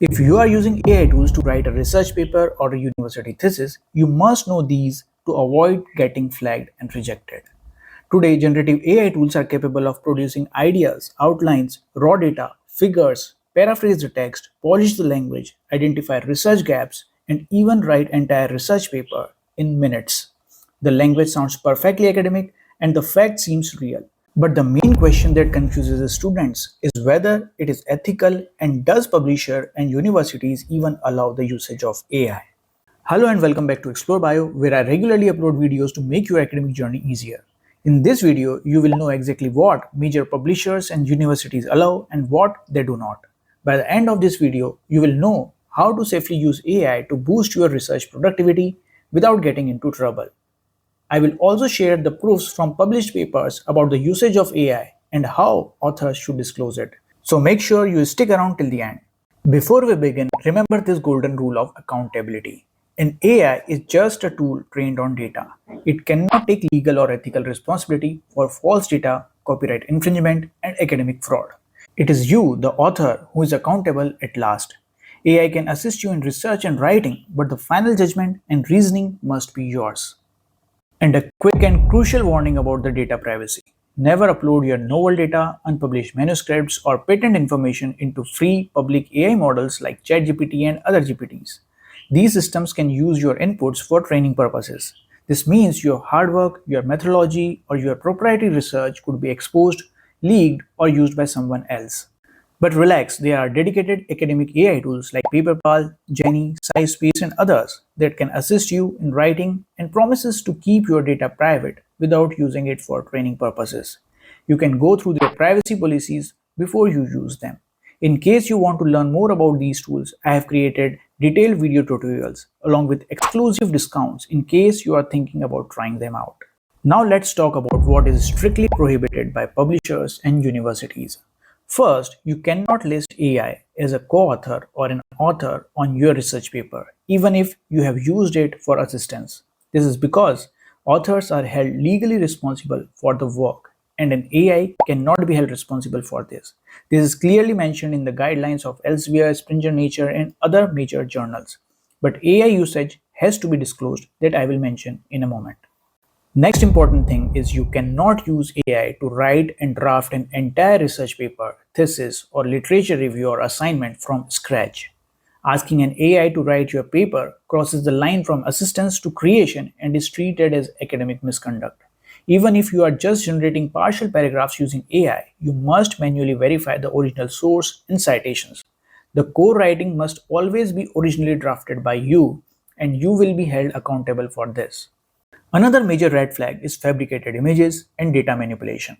If you are using AI tools to write a research paper or a university thesis, you must know these to avoid getting flagged and rejected. Today, generative AI tools are capable of producing ideas, outlines, raw data, figures, paraphrase the text, polish the language, identify research gaps, and even write entire research paper in minutes. The language sounds perfectly academic and the fact seems real. But the main question that confuses the students is whether it is ethical and does publisher and universities even allow the usage of AI. Hello and welcome back to Xplorebio, where I regularly upload videos to make your academic journey easier. In this video, you will know exactly what major publishers and universities allow and what they do not. By the end of this video, you will know how to safely use AI to boost your research productivity without getting into trouble. I will also share the proofs from published papers about the usage of AI and how authors should disclose it. So make sure you stick around till the end. Before we begin, remember this golden rule of accountability. An AI is just a tool trained on data. It cannot take legal or ethical responsibility for false data, copyright infringement, and academic fraud. It is you, the author, who is accountable at last. AI can assist you in research and writing, but the final judgment and reasoning must be yours. And a quick and crucial warning about the data privacy. Never upload your novel data, unpublished manuscripts, or patent information into free public AI models like ChatGPT and other GPTs. These systems can use your inputs for training purposes. This means your hard work, your methodology, or your proprietary research could be exposed, leaked, or used by someone else. But relax, there are dedicated academic AI tools like Paperpal, Jenni, SciSpace, and others that can assist you in writing and promises to keep your data private without using it for training purposes. You can go through their privacy policies before you use them. In case you want to learn more about these tools, I have created detailed video tutorials along with exclusive discounts in case you are thinking about trying them out. Now let's talk about what is strictly prohibited by publishers and universities. First, you cannot list AI as a co-author or an author on your research paper, even if you have used it for assistance. This is because authors are held legally responsible for the work, and an AI cannot be held responsible for this. This is clearly mentioned in the guidelines of Elsevier, Springer Nature, and other major journals. But AI usage has to be disclosed, that I will mention in a moment. Next important thing is you cannot use AI to write and draft an entire research paper, thesis, or literature review or assignment from scratch. Asking an AI to write your paper crosses the line from assistance to creation and is treated as academic misconduct. Even if you are just generating partial paragraphs using AI, you must manually verify the original source and citations. The core writing must always be originally drafted by you, and you will be held accountable for this. Another major red flag is fabricated images and data manipulation.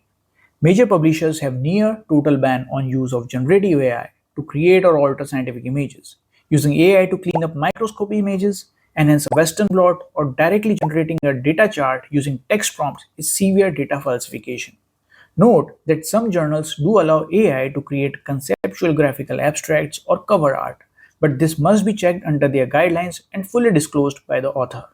Major publishers have near total ban on use of generative AI to create or alter scientific images. Using AI to clean up microscopy images, enhance a Western blot, or directly generating a data chart using text prompts is severe data falsification. Note that some journals do allow AI to create conceptual graphical abstracts or cover art, but this must be checked under their guidelines and fully disclosed by the author.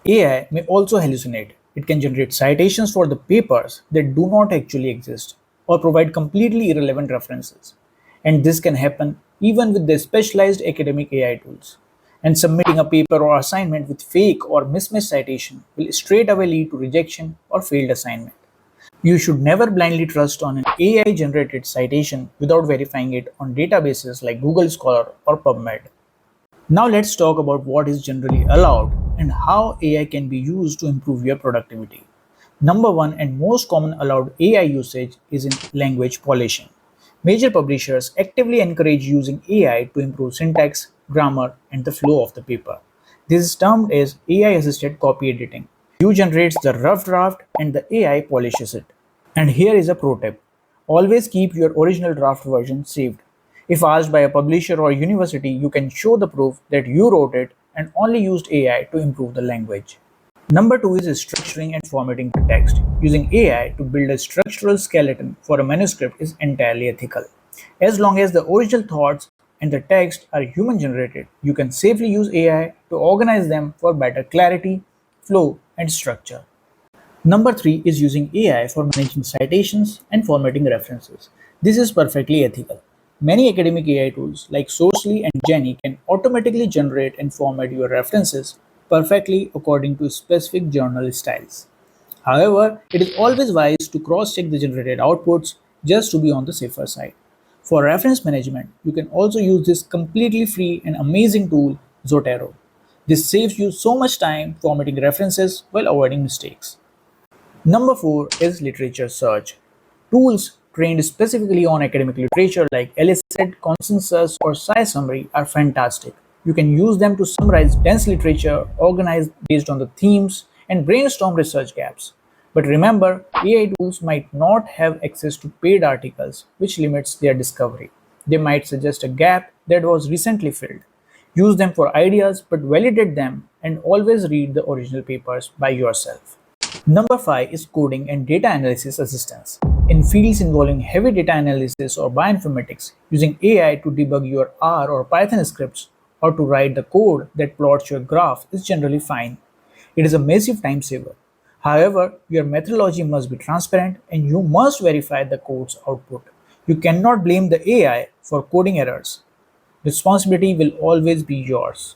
AI may also hallucinate. It can generate citations for the papers that do not actually exist or provide completely irrelevant references. And this can happen even with the specialized academic AI tools. And submitting a paper or assignment with fake or mismatched citation will straight away lead to rejection or failed assignment. You should never blindly trust on an AI generated citation without verifying it on databases like Google Scholar or PubMed. Now let's talk about what is generally allowed and how AI can be used to improve your productivity. Number one and most common allowed AI usage is in language polishing. Major publishers actively encourage using AI to improve syntax, grammar, and the flow of the paper. This is termed as AI assisted copy editing. You generates the rough draft and the AI polishes it. And here is a pro tip. Always keep your original draft version saved. If asked by a publisher or university, you can show the proof that you wrote it and only used AI to improve the language. Number two is structuring and formatting the text. Using AI to build a structural skeleton for a manuscript is entirely ethical. As long as the original thoughts and the text are human generated, you can safely use AI to organize them for better clarity, flow, and structure. Number three is using AI for managing citations and formatting references. This is perfectly ethical. Many academic AI tools like Sourcely and Jenni can automatically generate and format your references perfectly according to specific journal styles. However, it is always wise to cross-check the generated outputs just to be on the safer side. For reference management, you can also use this completely free and amazing tool, Zotero. This saves you so much time formatting references while avoiding mistakes. Number 4 is literature search. Tools trained specifically on academic literature like Elsevier, Consensus, or SciSummary are fantastic. You can use them to summarize dense literature, organize based on the themes, and brainstorm research gaps. But remember, AI tools might not have access to paid articles, which limits their discovery. They might suggest a gap that was recently filled. Use them for ideas, but validate them and always read the original papers by yourself. Number 5 is coding and data analysis assistance. In fields involving heavy data analysis or bioinformatics, using AI to debug your R or Python scripts or to write the code that plots your graph is generally fine. It is a massive time saver. However, your methodology must be transparent and you must verify the code's output. You cannot blame the AI for coding errors. Responsibility will always be yours.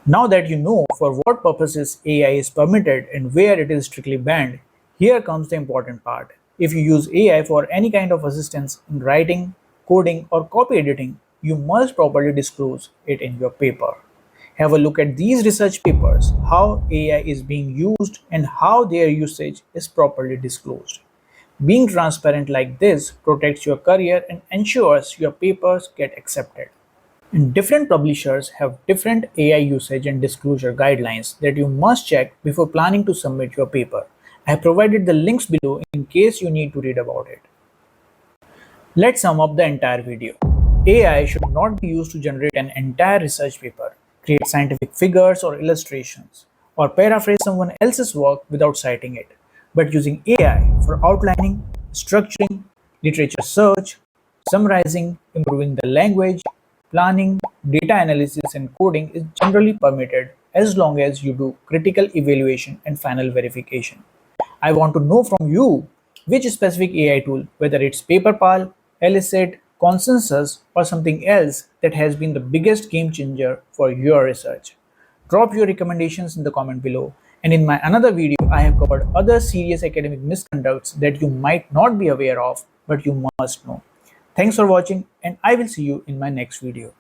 Now that you know for what purposes AI is permitted and where it is strictly banned, here comes the important part. If you use AI for any kind of assistance in writing, coding, or copy editing, you must properly disclose it in your paper. Have a look at these research papers, how AI is being used, and how their usage is properly disclosed. Being transparent like this protects your career and ensures your papers get accepted. And different publishers have different AI usage and disclosure guidelines that you must check before planning to submit your paper. I have provided the links below in case you need to read about it. Let's sum up the entire video. AI should not be used to generate an entire research paper, create scientific figures or illustrations, or paraphrase someone else's work without citing it. But using AI for outlining, structuring, literature search, summarizing, improving the language, planning, data analysis, and coding is generally permitted as long as you do critical evaluation and final verification. I want to know from you which specific AI tool, whether it's Paperpal, Elsevier, Consensus, or something else that has been the biggest game changer for your research. Drop your recommendations in the comment below. And in my another video, I have covered other serious academic misconducts that you might not be aware of, but you must know. Thanks for watching, and I will see you in my next video.